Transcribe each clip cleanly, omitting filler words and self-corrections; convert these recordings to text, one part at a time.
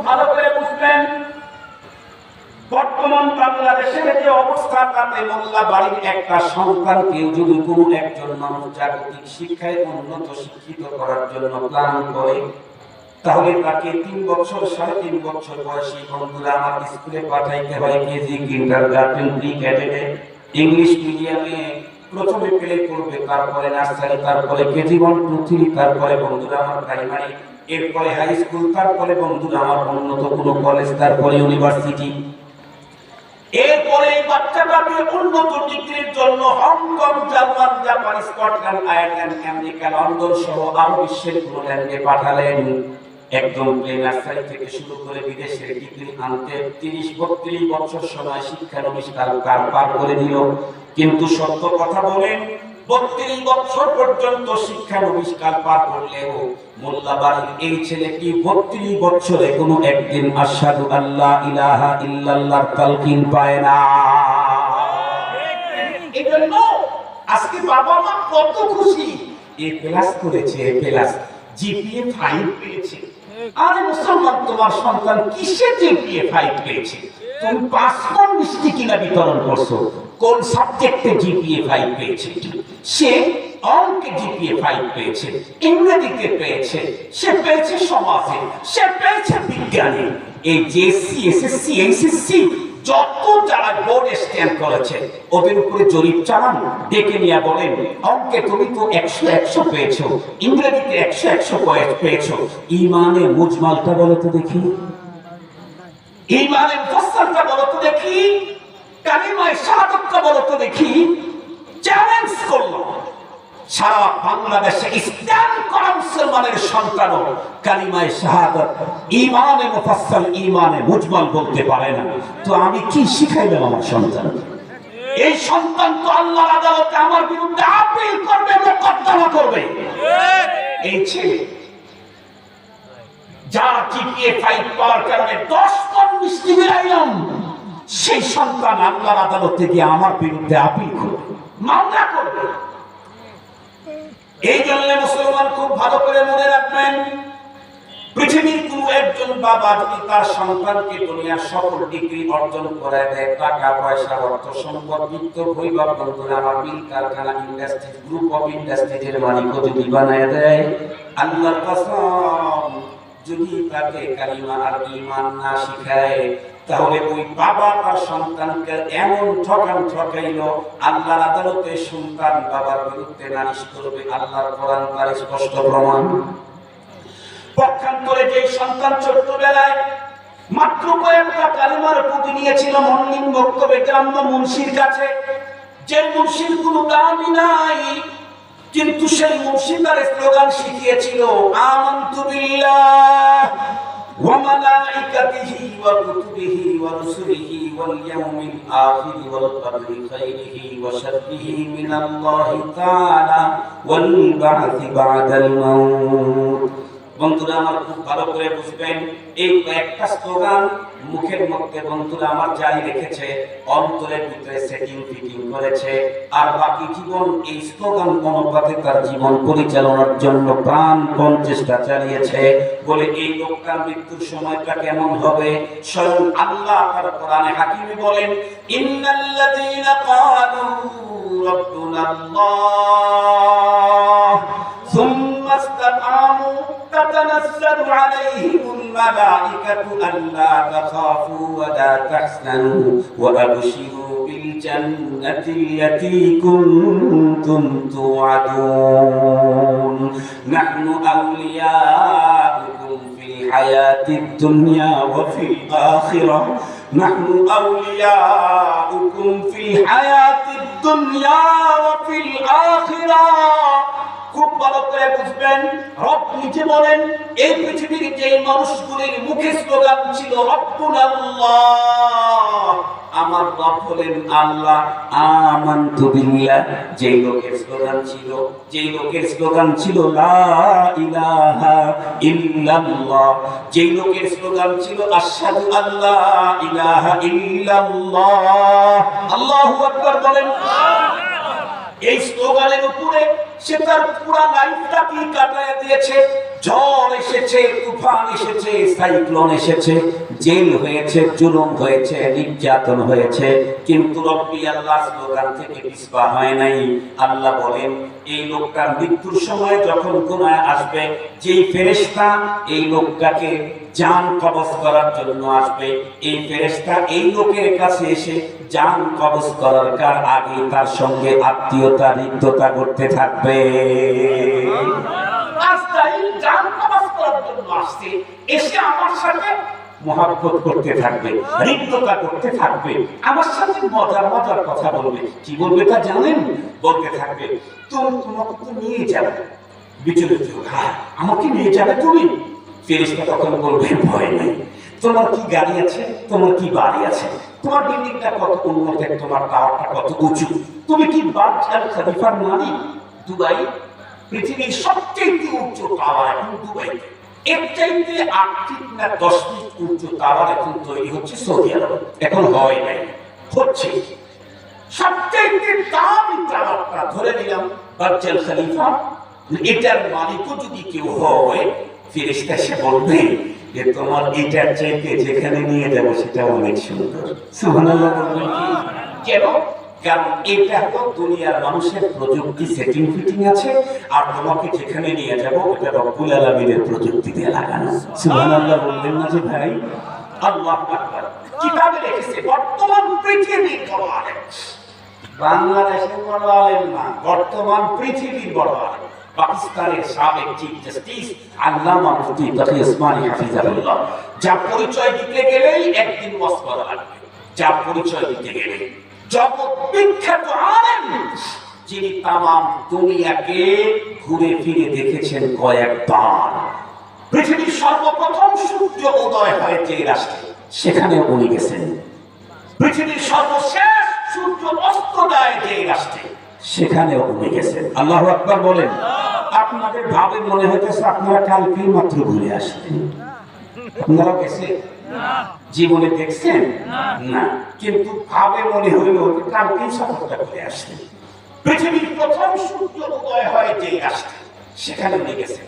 ভালো করে বুঝবেন, বর্তমান বাংলাদেশের যে অবস্থা, তাতে মোল্লা বাড়ির একটা সন্তানকে যদি কোনো একজন মানুষ জাগতিক শিক্ষায় উন্নত শিক্ষিত করার জন্য প্ল্যান করে, তাহলে তাকে 3 বছর 3.5 বছর বয়সী বন্ধুরা আমার স্কুলে পাঠাইতে হয়, কেজি, কিন্ডারগার্টেন, প্রি ক্যাডেটে, ইংলিশ মিডিয়ামে প্রথমে প্লে করবে, তারপরে নার্সারি, তারপরে কেজি 1 2 3, তারপরে বন্ধুরা আমার প্রাইমারি, এরপরে হাই স্কুল, তারপরে বন্ধুরা আমার উন্নত কোনো কলেজ, তারপরে ইউনিভার্সিটি। এরপরে এই বাচ্চাটাকে উন্নত ডিগ্রির জন্য Hong Kong, German, Japan, Scotland, Ireland, America, London সহ আরো বিশ্বের কোনো ল্যান্ডে পাঠালেন। একদম নার্সারি থেকে শুরু করে বিদেশের ডিগ্রি আনতে 30-32 বছর সময় শিক্ষানবিষ্কার পার করে দিল। কিন্তু সত্য কথা বলেন, 32 বছর পর্যন্ত শিক্ষানবিষ্কার পার করলেও মোল্লা বাড়ির এই ছেলেটি 32 বছরে কোনো একদিন আশহাদু আল্লাহ ইলাহা ইল্লাল্লাহর তালকিন পায় না। এজন্য আজকে বাবা মা কত খুশি, এ প্লাস করেছে, এ প্লাস, জিপিএ 5 পেয়েছে। আরে মুসলমান, তোমার সন্তান কিসে জিপিএ 5 পেয়েছে? তুমি 5 মণ মিষ্টি কিনা বিতরণ করছো, কোন সাবজেক্টে জিপিএ 5 পেয়েছে? সে অঙ্কে জিপিএ 5 পেয়েছে, ইংরেজিতে পেয়েছে, সে পেয়েছে সমাজে, সে পেয়েছে বিজ্ঞানে। এই জেএসসি, এসএসসি, এইচএসসি যত যারা বোর্ড স্ট্যান্ড করেছে, ওদের উপরে জরিপ চালান, ডেকে নিয়ে বলেন, অঙ্কে তুমি তো 100 পেয়েছো, ইংরেজিতে 100 পেয়েছো, ইমানে মুজমালটা বলো তো দেখি, ইমানে মুফাসসালটা বলো তো দেখি, কালিমায়ে শাহাদাতটা বলো তো দেখি। চ্যালেঞ্জ করলো সারা বাংলাদেশে স্ট্যান্ড করা মুসলমানের সন্তানও কালিমায়ে শাহাদাত, ইমানে মুফাসসাল, ইমানে মুজমাল বলতে পারে না। তো আমি কি শিখাইলাম আমার সন্তান? এই সন্তান তো আল্লাহর আদালতে আমার বিরুদ্ধে আপিল করবে, মোকদ্দমা করবে। এই ছেলে যার জিপিএ 5 পাওয়ার কারণে 10 মণ মিষ্টি বিলাইলাম, সেই সন্তান আল্লাহর আদালতে গিয়ে আমার বিরুদ্ধে আপিল করবে, মামলা করবে। এই জন্য মুসলমান খুব ভালো করে মনে রাখবেন, পৃথিবীর কোন একজন বাবা যদি তার সন্তানকে দুনিয়ার সকল ডিগ্রি অর্জন করায় দেয়, টাকা পয়সা, অর্থ সম্পদ, বিত্ত, বৈভব, বন্ধুরা আমার, মিল কারখানা, ইন্ডাস্ট্রি, গ্রুপ অফ ইন্ডাস্ট্রিজের মালিকও যদি বানায় দেয়, আল্লাহর কসম, যদি তাকে কালিমা আর ঈমান না শিখায়, তাহলে ওই বাবা তার সন্তানকে এমন ঠকাইলো, আল্লাহর আদালতে সন্তান বাবার বিরুদ্ধে নালিশ করবে। আল্লাহর কোরআন তার স্পষ্ট প্রমাণ। পক্ষান্তরে যে সন্তান ছোট্টবেলায় মাত্র কয়েকটা কালিমার পুঁথি নিয়েছিল মর্নিং বক্তব্যে গ্রাম্য মুন্সির কাছে, যে মুন্সির কোনো দামই নাই, কিন্তু সেই মুন্সি তার স্লোগান শিখিয়েছিল, আমানতু বিল্লাহ ওয়া মালাইকাতিহি ওয়া কুতুবিহি ওয়া রুসুলিহি ওয়াল ইয়াউমিল আখির ওয়াল কদরি খাইরিহি ওয়া শাররিহি মিনাল্লাহি তাআলা ওয়াল বা'থি বা'দাল মাউত। বন্ধুরা আমার খুব ভালো করে বুঝবেন, এই একটা স্লোগান মুখের মধ্যে বন্ধুরা আমার জারি রেখেছে, অন্তরের ভিতরে সেটিং ফিটিং করেছে, আর বাকি জীবন এই স্লোগান অনুপাতে তার জীবন পরিচালনার জন্য প্রাণপণ চেষ্টা চালিয়েছে। বলে এই লোকটার মৃত্যুর সময়টা কেমন হবে, স্বয়ং আল্লাহ তার কোরআনে হাকিমে বলেন, ইন্নাল্লাযীনা ক্বালু রাব্বুনাল্লাহ সুম্মা ইসতাকামু তাতানাজ্জালু আলাইহিমুল মালাইকাতু আল্লা তাখাফু ওয়া লা তাহজানু ওয়া আবশিরু বিল জান্নাতিল্লাতী কুনতুম তুআদুন নাহনু আউলিয়াউকুম ফিল হায়াতিদ দুনিয়া ওয়া ফিল আখিরাহ নাহনু আউলিয়াউকুম ফিল হায়াতিদ দুনিয়া ওয়া ফিল আখিরাহ। খুব ভালো করে বুঝবেন, রব নিজে বলেন, এই পৃথিবীর যে মানুষগুলির মুখে স্লোগান ছিল রব্বুনাল্লাহ, আমার রব হলেন আল্লাহ, আমানতু বিল্লাহ, যে লোকের স্লোগান ছিল লা ইলাহা ইল্লাল্লাহ, যে লোকের স্লোগান ছিল আশহাদু আল্লা ইলাহা ইল্লাল্লাহ, আল্লাহু আকবার বলেন। এই স্লোগানের উপরে সে তার পুরো লাইফটা কি কাটায় দিয়েছে। ঝড় এসেছে, তুফান এসেছে, সাইক্লোন এসেছে, জেল হয়েছে, জুলুম হয়েছে, নির্যাতন হয়েছে, কিন্তু রব্বি আল্লাহ স্লোগান থেকে পিছপা হয় নাই। আল্লাহ বলেন এই লোকটার মৃত্যুর সময় যখন গুনাহ আসবে, যেই ফেরেশতা এই লোকটাকে জান কবজ করার জন্য আসবে, এই ফেরেশতা এই লোকের কাছে এসে জান কবজ করার আগে তার সঙ্গে আত্মীয়তা হৃদ্যতা করতে থাকবে। জান কবজ করার জন্য আসছে, এসে আমার সাথে মহব্বত করতে থাকবে, হৃদ্যতা করতে থাকবে, আমার সাথে মজার মজার কথা বলবে। কি বলবে তা জানেন? বলতে থাকবে তোমাকে তো নিয়ে যাবে। বিচলিত, হ্যাঁ আমাকে নিয়ে যাবে তুমি? ফেরেশতা তখন বলবে ভয় নেই, তোমার কি গাড়ি আছে, তোমার কি বাড়ি আছে, তোমার বিল্ডিংটা কত উন্নত, তোমার টাওয়ারটা কত উঁচু, তুমি কি বার্জ আল খলিফার মালিক? দুবাই পৃথিবীর সবচেয়ে উঁচু টাওয়ার এখন দুবাইতে, এর চাইতে 8 ফিট না 10 ফিট উঁচু টাওয়ার এখন তৈরি হচ্ছে সৌদি আরবে। এখন হয় নাই, হচ্ছে। সবচেয়ে দামি টাওয়ারটা ধরে নিলাম বার্জ আল খলিফা, এটার মালিকও যদি কেউ হয়, ফেরেশতা এসে বলবে যে তোমার এটার চাইতে যেখানে নিয়ে যাবো সেটা অনেক সুন্দর। সুবহানাল্লাহ বলবেন কি? কেন? কারণ এটা তো দুনিয়ার মানুষের প্রযুক্তি সেটিং ফিটিং আছে, আর তোমাকে যেখানে নিয়ে যাবো এটা রব্বুল আলামিনের প্রযুক্তি দিয়ে লাগানো। সুবহানাল্লাহ বলবেন না যে ভাই? আল্লাহু আকবার। কিতাবে লিখেছে বর্তমান পৃথিবীর বড় আলেম, বাংলাদেশের বড় আলেম না, বর্তমান পৃথিবীর বড় আলেম পাকিস্তানের সাবেক চিফ জাস্টিস আল্লামা মুফতি তাকি ওসমানী হাফিজাহুল্লাহ। যা পরিচয় দিতে গেলেই একদিন ওয়াজ করা লাগবে, যা পরিচয় দিতে গেলে জগৎ বিখ্যাত আলেম, যিনি তামাম দুনিয়াকে ঘুরে ফিরে দেখেছেন কয়েকবার। পৃথিবীর সর্বপ্রথম সূর্য উদয় হয় যে রাষ্ট্রে, সেখানে উনি গেছেন। পৃথিবীর সর্বশেষ সূর্য অস্ত যায় যে রাষ্ট্রে, সেখানে উনি গেছেন। আল্লাহু আকবার বলেন। আপনাদের ভাবে মনে হইতেছে আপনারা কালকেই মাত্র ঘুরে আসলেন। আপনারা গেছেন? জীবনে দেখছেন না, কিন্তু ভাবে মনে হইল কালকেই সফরটা করে আসলেন। পৃথিবীর প্রথম সূর্য উদয় হয় যে রাষ্ট্রে, সেখানে উনি গেছেন।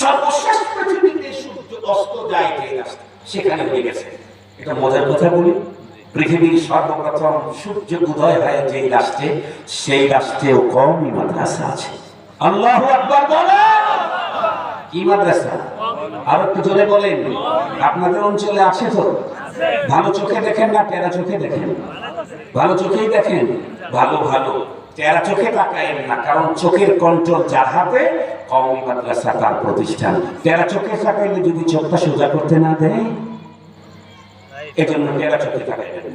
সর্বশেষ পৃথিবীতে সূর্য অস্ত যায় যে রাষ্ট্রে, সেখানে উনি গেছেন। এটা মজার কথা বলি, পৃথিবীর সর্বপ্রথম সূর্য উদয় হয় যে রাষ্ট্রে, সেই রাষ্ট্রেও কওমি মাদ্রাসা আছে। আল্লাহু আকবার বলেন। কি মাদ্রাসা? আর একটু জোরে বলেন। আপনাদের অঞ্চলে আছে তো? ভালো চোখে দেখেন না টেরা চোখে দেখেন? ভালো চোখেই দেখেন। ভালো ভালো, টেরা চোখে তাকায়েন না, কারণ চোখের কন্ট্রোল যার হাতে, কওমি মাদ্রাসা তার প্রতিষ্ঠান। টেরা চোখে তাকাইলে যদি চোখটা সোজা করতে না দেয়, এজন্য টেরা চোখে তাকাইবেন।